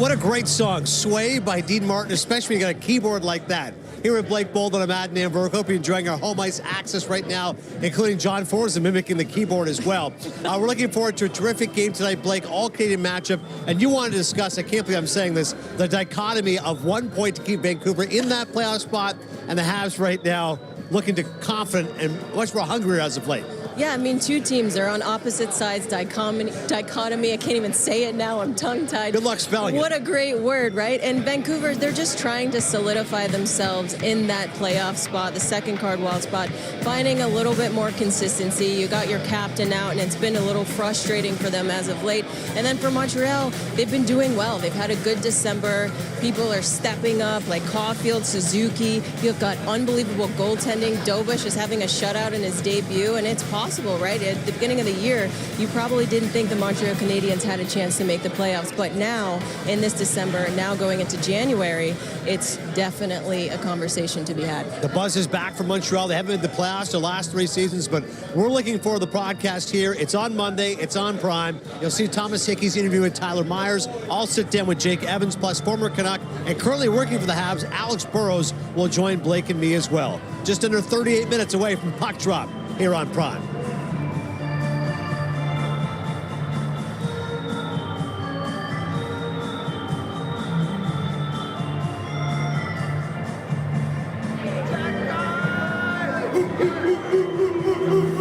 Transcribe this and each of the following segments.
what a great song. Sway by Dean Martin, especially when you got a keyboard like that. Here at Blake Bolden, I'm Matt Namberg. Hope you're enjoying our home ice access right now, including John Forza mimicking the keyboard as well. We're looking forward to a terrific game tonight, Blake, all Canadian matchup. And you wanted to discuss, I can't believe I'm saying this, the dichotomy of 1 point to keep Vancouver in that playoff spot, and the Habs right now looking to confident and much more hungrier as of late. Yeah, I mean, two teams are on opposite sides. Dichotomy. I can't even say it now. I'm tongue-tied. Good luck spelling it. What a great word, right? And Vancouver, they're just trying to solidify themselves in that playoff spot, the second card wild spot, finding a little bit more consistency. You got your captain out, and it's been a little frustrating for them as of late. And then for Montreal, they've been doing well. They've had a good December. People are stepping up, like Caulfield, Suzuki. You've got unbelievable goaltending. Dobush is having a shutout in his debut, and it's possible, right? At the beginning of the year, you probably didn't think the Montreal Canadiens had a chance to make the playoffs, but now, in this December, now going into January, it's definitely a conversation to be had. The buzz is back from Montreal. They haven't made the playoffs the last 3 seasons, but we're looking for the broadcast here. It's on Monday. It's on Prime. You'll see Thomas Hickey's interview with Tyler Myers. I'll sit down with Jake Evans, plus former Canuck, and currently working for the Habs, Alex Burrows, will join Blake and me as well. Just under 38 minutes away from puck drop here on Prime.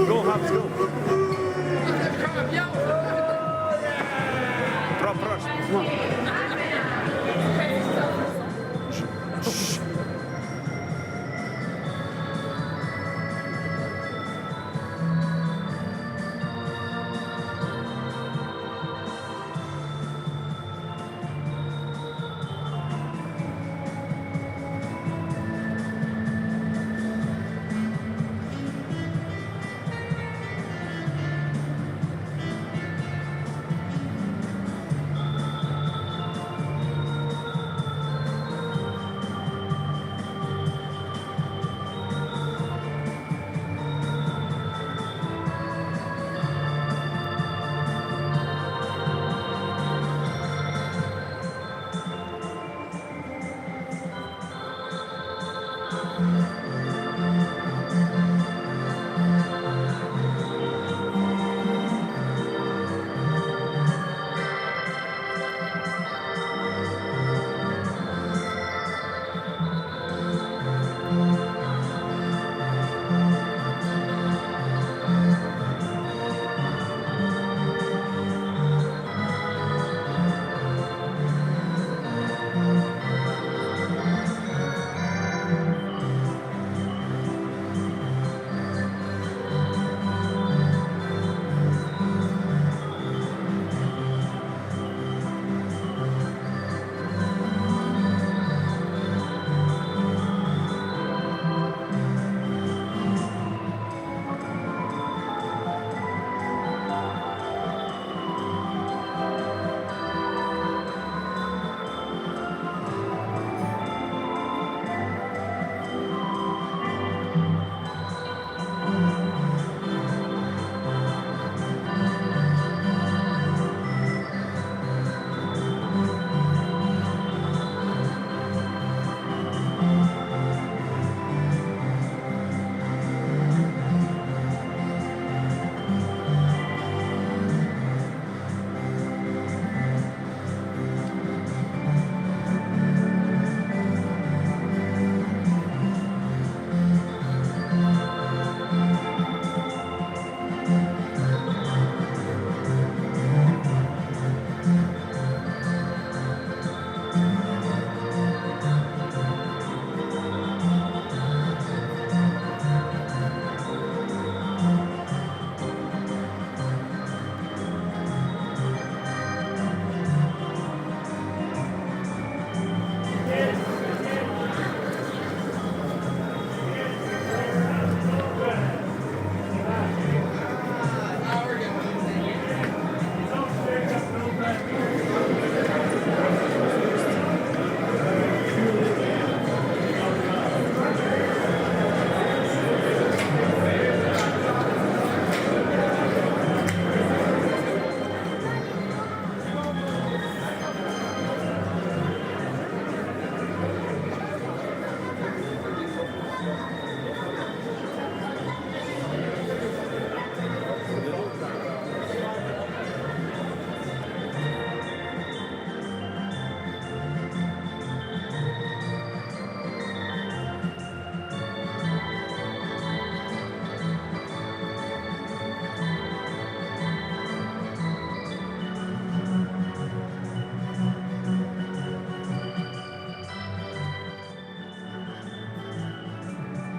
Go, Habs, go. Come on.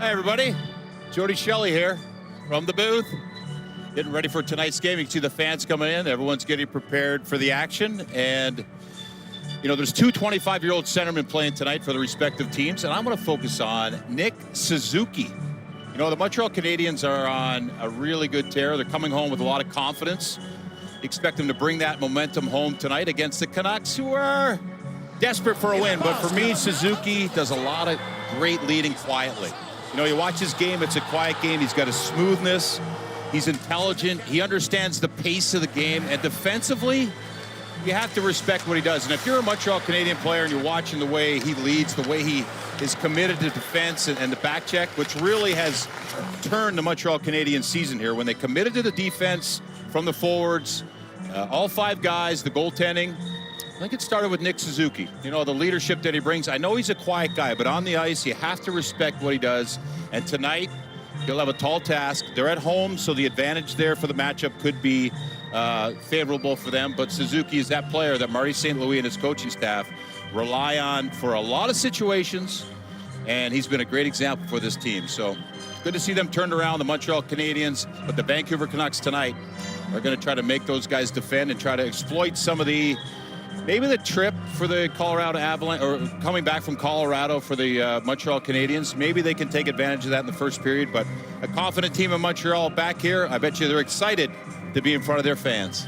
Hi, everybody. Jody Shelley here from the booth. Getting ready for tonight's game. You can see the fans coming in. Everyone's getting prepared for the action. And, you know, there's two 25-year-old centermen playing tonight for the respective teams. And I'm going to focus on Nick Suzuki. You know, the Montreal Canadiens are on a really good tear. They're coming home with a lot of confidence. Expect them to bring that momentum home tonight against the Canucks, who are desperate for a win. But for me, Suzuki does a lot of great leading quietly. You know, you watch his game, it's a quiet game. He's got a smoothness. He's intelligent. He understands the pace of the game. And defensively, you have to respect what he does. And if you're a Montreal Canadian player and you're watching the way he leads, the way he is committed to defense and the back check, which really has turned the Montreal Canadiens season here, when they committed to the defense from the forwards, all five guys, the goaltending. I think it started with Nick Suzuki. You know, the leadership that he brings. I know he's a quiet guy, but on the ice, you have to respect what he does. And tonight, he'll have a tall task. They're at home, so the advantage there for the matchup could be favorable for them. But Suzuki is that player that Marty St. Louis and his coaching staff rely on for a lot of situations, and he's been a great example for this team. So good to see them turned around, the Montreal Canadiens. But the Vancouver Canucks tonight are going to try to make those guys defend and try to exploit some of the maybe the trip for the Colorado Avalanche, or coming back from Colorado for the Montreal Canadiens. Maybe they can take advantage of that in the first period. But a confident team in Montreal back here. I bet you they're excited to be in front of their fans.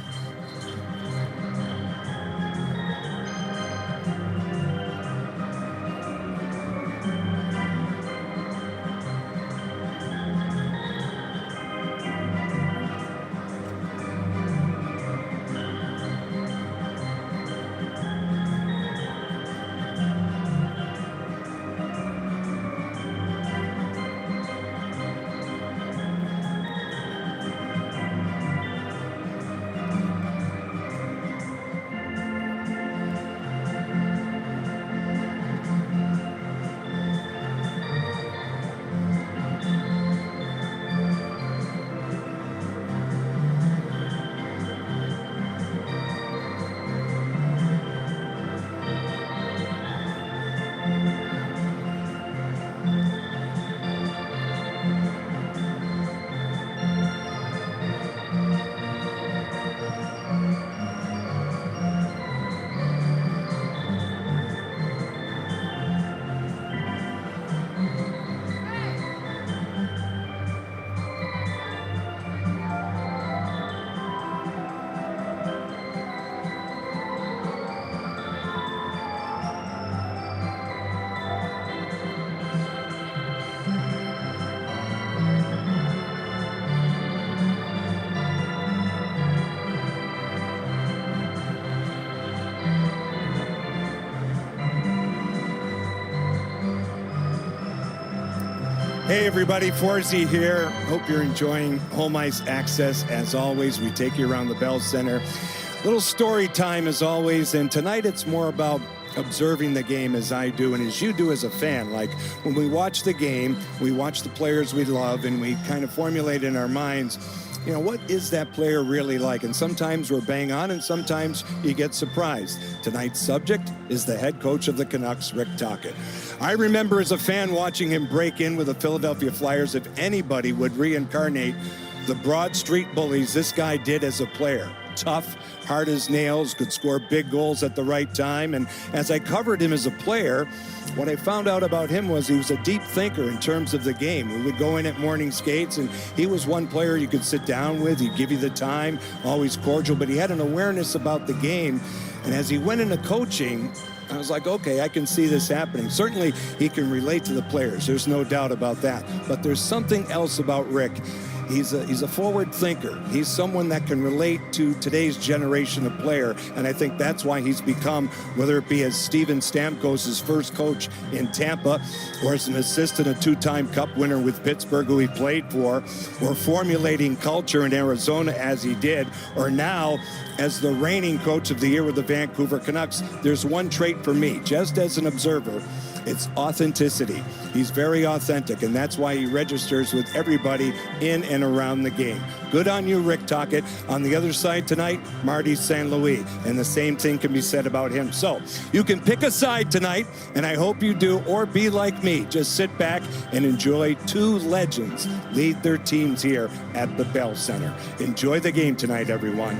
Hey everybody, Forzy here. Hope you're enjoying Home Ice Access. As always, we take you around the Bell Center. Little story time as always, and tonight it's more about observing the game as I do and as you do as a fan. Like when we watch the game, we watch the players we love and we kind of formulate in our minds, you know, what is that player really like? And sometimes we're bang on and sometimes you get surprised. Tonight's subject is the head coach of the Canucks, Rick Tocchet. I remember as a fan watching him break in with the Philadelphia Flyers. If anybody would reincarnate the Broad Street Bullies, this guy did as a player. Tough, hard as nails, could score big goals at the right time. And as I covered him as a player, what I found out about him was he was a deep thinker in terms of the game. We would go in at morning skates, and he was one player you could sit down with. He'd give you the time, always cordial, but he had an awareness about the game. And as he went into coaching, I was like, okay, I can see this happening. Certainly, he can relate to the players. There's no doubt about that. But there's something else about Rick. He's a forward thinker. He's someone that can relate to today's generation of player, and I think that's why he's become, whether it be as Steven Stamkos, his first coach in Tampa, or as an assistant, a two-time Cup winner with Pittsburgh, who he played for, or formulating culture in Arizona as he did, or now as the reigning coach of the year with the Vancouver Canucks. There's one trait for me, just as an observer. It's authenticity. He's very authentic, and that's why he registers with everybody in and around the game. Good on you, Rick Tocchet. On the other side tonight, Marty St. Louis, and the same thing can be said about him. So you can pick a side tonight, and I hope you do, or be like me. Just sit back and enjoy two legends lead their teams here at the Bell Center. Enjoy the game tonight, everyone.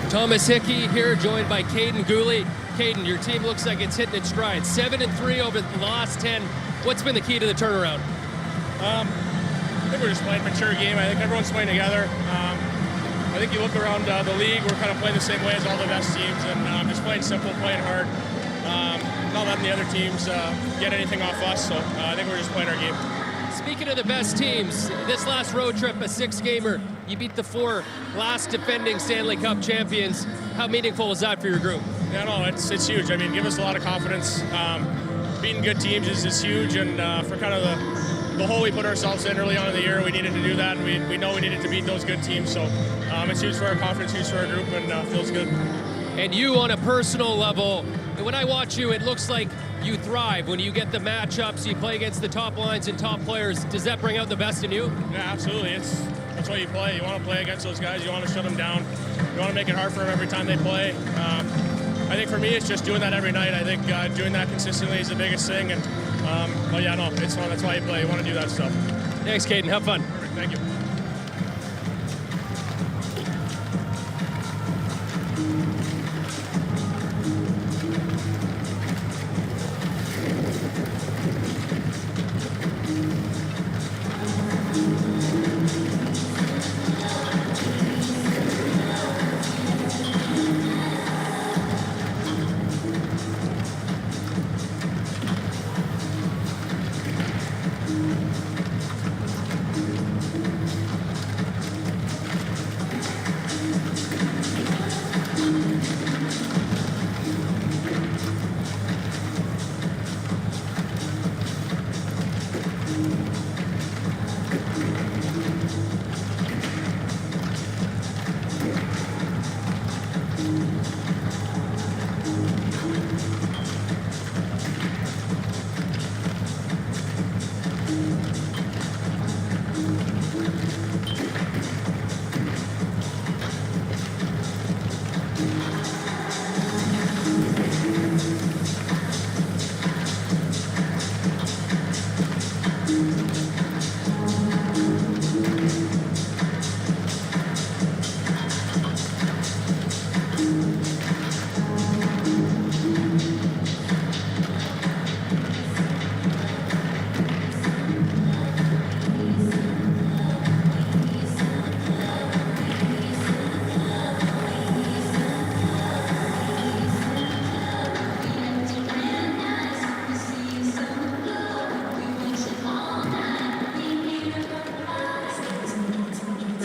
Thomas Hickey here, joined by Caden Gooley. Caden, your team looks like it's hitting its stride. 7-3 over the last 10. What's been the key to the turnaround? I think we're just playing a mature game. I think everyone's playing together. I think you look around the league, we're kind of playing the same way as all the best teams, and just playing simple, playing hard. Not letting the other teams get anything off us, so I think we're just playing our game. Speaking of the best teams, this last road trip, a 6-gamer, you beat the 4 last defending Stanley Cup champions. How meaningful is that for your group? Yeah, no, it's huge. I mean, give us a lot of confidence. Beating good teams is huge, and for kind of the hole we put ourselves in early on in the year, we needed to do that, and we know we needed to beat those good teams. So it's huge for our confidence, huge for our group, and feels good. And you, on a personal level, when I watch you, it looks like you thrive when you get the matchups, you play against the top lines and top players. Does that bring out the best in you? Yeah, absolutely. That's why you play. You want to play against those guys. You want to shut them down. You want to make it hard for them every time they play. I think for me, it's just doing that every night. I think doing that consistently is the biggest thing. And it's fun. That's why you play. You want to do that stuff. Thanks, Caden. Have fun. Perfect. Thank you.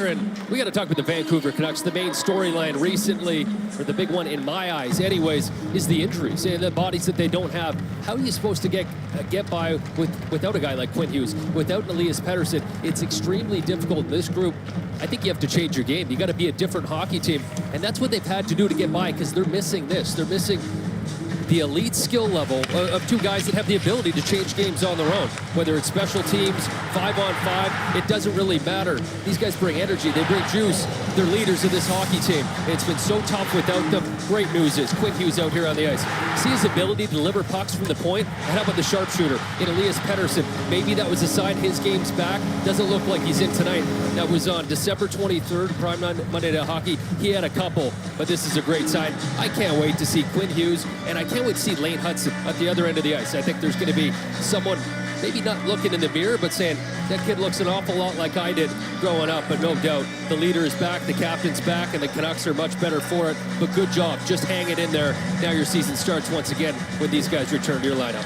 And we got to talk about the Vancouver Canucks. The main storyline recently, or the big one in my eyes anyways, is the injuries and the bodies that they don't have. How are you supposed to get by without a guy like Quinn Hughes, without Elias Pettersson? It's extremely difficult in this group. I think you have to change your game. You got to be a different hockey team, and that's what they've had to do to get by, because they're missing this. They're missing the elite skill level of 2 guys that have the ability to change games on their own. Whether it's special teams, 5-on-5, it doesn't really matter. These guys bring energy, they bring juice. They're leaders of this hockey team. It's been so tough without them. Great news is Quinn Hughes out here on the ice. See his ability to deliver pucks from the point? And how about the sharpshooter in Elias Pettersson? Maybe that was a sign his game's back. Doesn't look like he's in tonight. That was on December 23rd, Prime Monday Night Hockey. He had a couple, but this is a great sign. I can't wait to see Quinn Hughes, and I can't wait to see Lane Hudson at the other end of the ice. I think there's going to be someone maybe not looking in the mirror, but saying, that kid looks an awful lot like I did growing up. But no doubt, the leader is back, the captain's back, and the Canucks are much better for it. But good job. Just hang it in there. Now your season starts once again when these guys return to your lineup.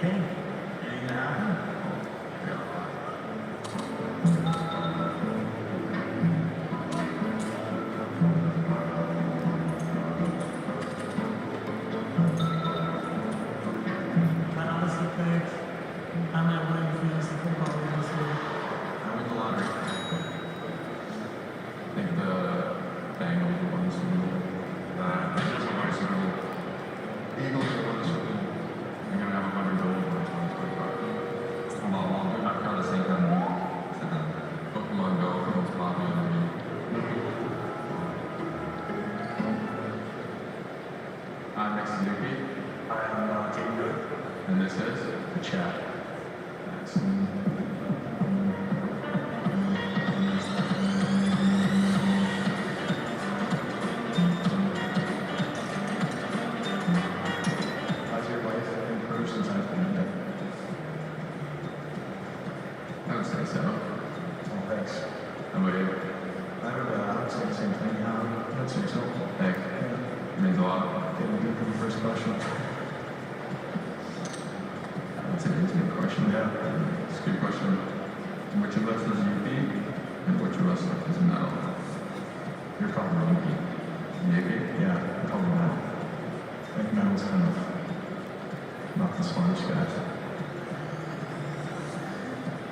anything? Anything happen? I honestly think I'm not winning fantasy football this year. I win the lottery. I think the Bengals will win the Super Bowl. Patriots will win the Super Bowl. Eagles will win the Super Bowl. I'm gonna have 100 goals in 2025. I'm all along. I've kind of seen Pokemon Go for most popular in the game. I'm next to Yuki. I'm getting good. And this is The chat. How's your life improved since I've been there? I would say so. Oh, thanks. How about you? I would say the same thing. I'd say so. Thanks. It means a lot. Getting good for the first question. That's an easy question. Yeah. It's a good question. Which of us is UP and which of us is metal? You're probably lucky. Maybe. Yeah, probably not. I think Matt's kind of not the smartest guy.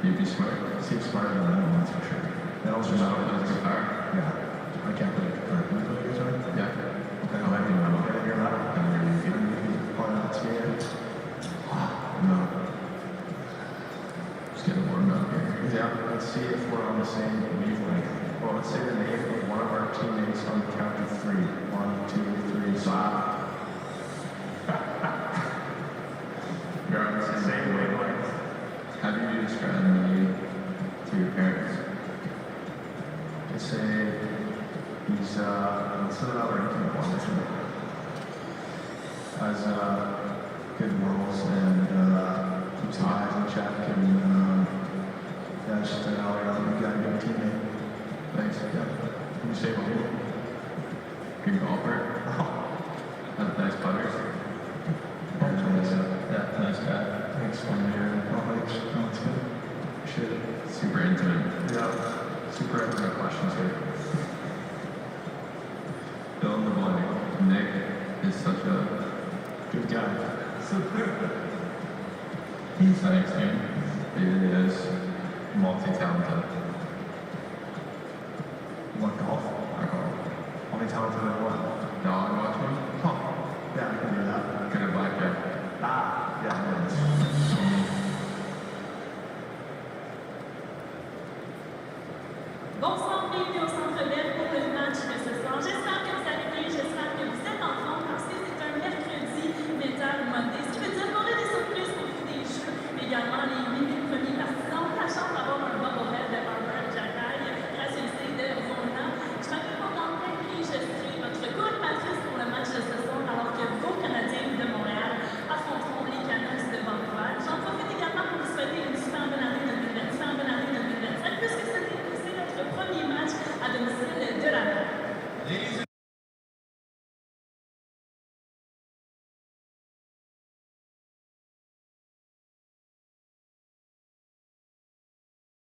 UP smart. Seems smarter than I am, that's for sure. That was just Metal plays guitar. Yeah. I can't play guitar. Can you play guitar? Yeah. Okay. I do metal. Yeah, you're not. And you're UP. Oh, that's weird. No. Just getting warmed up here. Yeah, let's see if we're on the same wavelength. Well, let's say the name of one of our teammates on the count of 3. 1, 2, 3, stop. You're on the Same wavelength. How do you describe me to your parents? I'd say he's, let's put another ranking one, I think. Has, good morals and, keeps the eyes in check and, yeah, just an all-around guy, good teammate. Thanks. Yeah. Can you say about you? Good golfer. Has nice putters. Yeah, nice guy. Thanks, one year. Oh, thanks. Oh, that's good. Shit. Super into it. Yeah. Super excellent questions here. Fill in the blank. Nick is such a Good guy. Thanks, dude. He really is multi-talented. What golf? I call Only talented at what? dog watching.